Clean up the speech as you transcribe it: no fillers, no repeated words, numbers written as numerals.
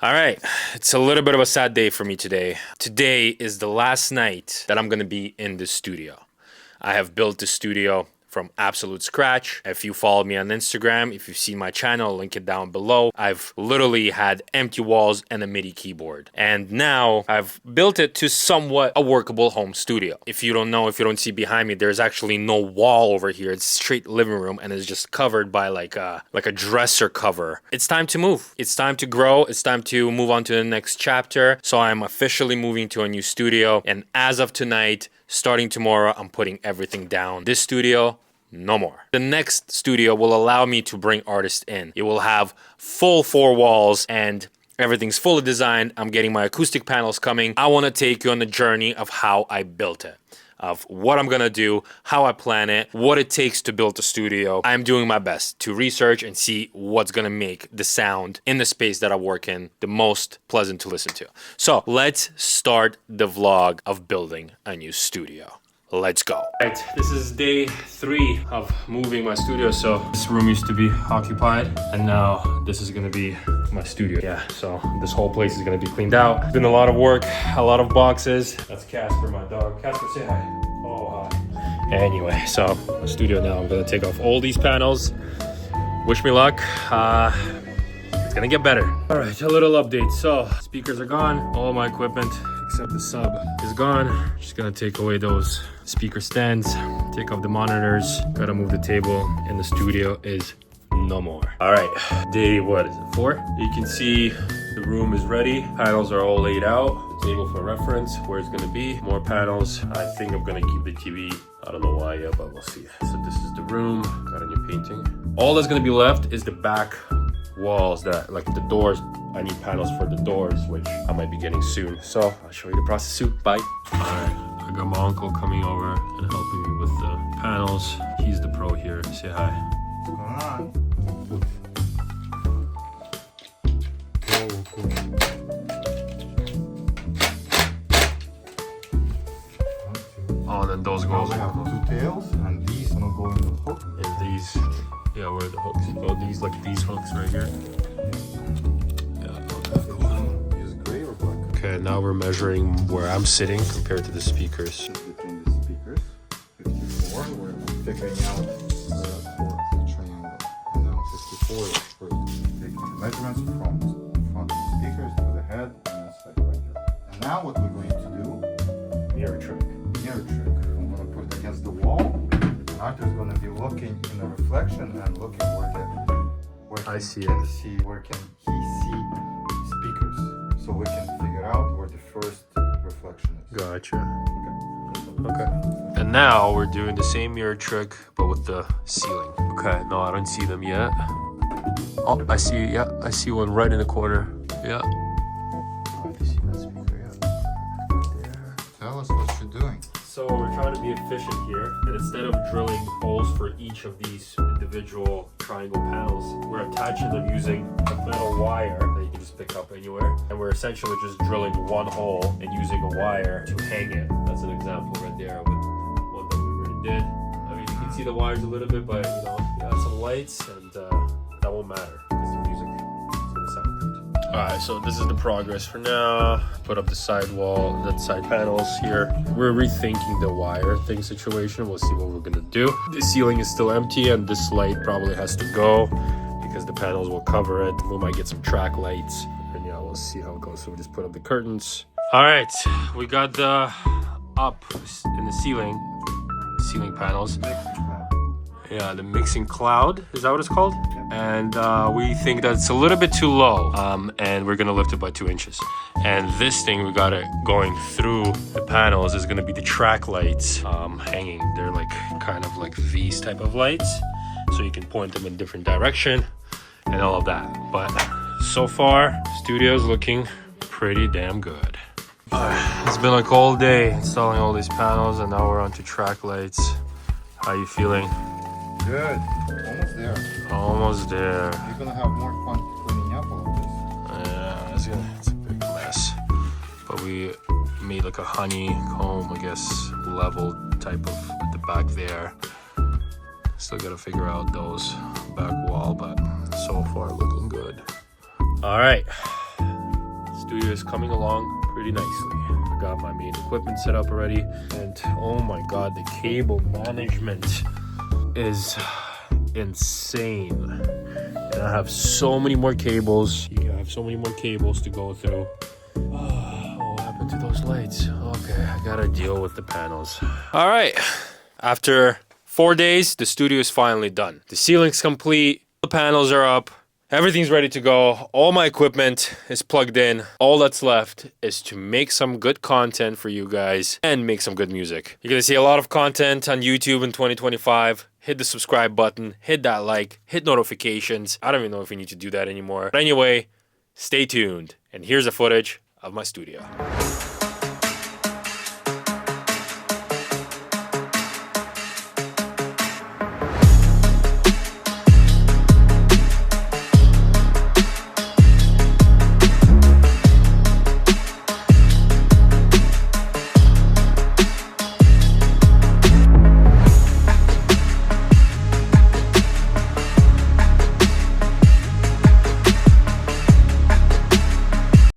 All right, it's a little bit of a sad day for me today. Today is the last night that I'm gonna be in the studio. I have built the studio from absolute scratch. If you follow me on Instagram, if you've seen my channel, I'll link it down below. I've literally had empty walls and a MIDI keyboard. And now I've built it to somewhat a workable home studio. If you don't know, if you don't see behind me, there's actually no wall over here. It's straight living room and it's just covered by like a dresser cover. It's time to move. It's time to grow. It's time to move on to the next chapter. So I'm officially moving to a new studio. And as of tonight, starting tomorrow, I'm putting everything down. This studio, no more. The next studio will allow me to bring artists in. It will have full 4 walls and everything's fully designed. I'm getting my acoustic panels coming. I want to take you on the journey of how I built it, of what I'm gonna do, how I plan it, what it takes to build a studio. I'm doing my best to research and see what's gonna make the sound in the space that I work in the most pleasant to listen to. So let's start the vlog of building a new studio. Let's go. All right, this is day 3 of moving my studio. So this room used to be occupied and now this is gonna be my studio. Yeah, so this whole place is gonna be cleaned out. It's been a lot of work, a lot of boxes. That's Casper, my dog. Casper, say hi. Oh, hi. Anyway, so my studio now, I'm gonna take off all these panels. Wish me luck. It's gonna get better. All right, a little update. So speakers are gone. All my equipment except the sub is gone. Just gonna take away those speaker stands, take off the monitors, gotta move the table, and the studio is no more. All right, day, what is it, 4? You can see the room is ready. Panels are all laid out. The table for reference, where it's gonna be. More panels. I think I'm gonna keep the TV. I don't know why yet, but we'll see. So this is the room, got a new painting. All that's gonna be left is the back walls, that like the doors. I need panels for the doors, which I might be getting soon. So I'll show you the process soon. Bye. All right. I got my uncle coming over and helping me with the panels. He's the pro here. Say hi. What's going on? Oh, and then those go. We have 2 tails, and these gonna go in the hook. And these, yeah, where are the hooks? Oh, these, like these hooks right here. Yeah, okay, cool. Use gray or black? Okay, now we're measuring where I'm sitting compared to the speakers. Between the speakers, 54, we're figuring out for the triangle. And now 54 is for taking the measurements from the front of the speakers to the head and the side right here. And now what we're going to do, Mirror trick. mirror trick. I'm gonna put it against the wall. And Arthur's gonna be looking in the reflection and looking where I see can it. see where can he see speakers, so we can figure out where the first reflection is. Gotcha. Okay. Okay. And now we're doing the same mirror trick, but with the ceiling. Okay, no, I don't see them yet. Oh, I see, yeah, I see one right in the corner. Yeah. Oh, I see that speaker, yeah. There. Tell us what you're doing. So we're trying to be efficient here, and instead of drilling holes for each of these individual triangle panels, we're attaching them using a metal wire that you can just pick up anywhere. And we're essentially just drilling one hole and using a wire to hang it. That's an example right there with one that we already did. I mean, you can see the wires a little bit, but you know, you have some lights, and that won't matter because the music is gonna sound good. Alright, so this is the progress for now. Put up the side wall, the side panels here. We're rethinking the wire thing situation. We'll see what we're gonna do. The ceiling is still empty and this light probably has to go because the panels will cover it. We might get some track lights and yeah, we'll see how it goes. So we just put up the curtains. Alright, we got the up in the ceiling panels. Yeah, the mixing cloud, is that what it's called? And we think that's a little bit too low, and we're gonna lift it by 2 inches. And this thing, we got it going through the panels, is gonna be the track lights hanging. They're like kind of like these type of lights, so you can point them in different direction and all of that. But so far, studio's looking pretty damn good. It's been like all day installing all these panels, and now we're on to track lights. How you feeling? Good. Almost there. Almost there. You're gonna have more fun cleaning up all of this. Yeah, it's a big mess. But we made like a honeycomb, I guess, level type of at the back there. Still gotta figure out those back wall, but so far looking good. All right, studio is coming along pretty nicely. I got my main equipment set up already, and oh my god, the cable management is insane. And I have so many more cables. I have so many more cables to go through. What happened to those lights? Okay, I gotta deal with the panels. All right, after 4 days, the studio is finally done. The ceiling's complete, the panels are up, everything's ready to go. All my equipment is plugged in. All that's left is to make some good content for you guys and make some good music. You're gonna see a lot of content on YouTube in 2025. Hit the subscribe button, hit that like, hit notifications. I don't even know if we need to do that anymore. But anyway, stay tuned. And here's the footage of my studio.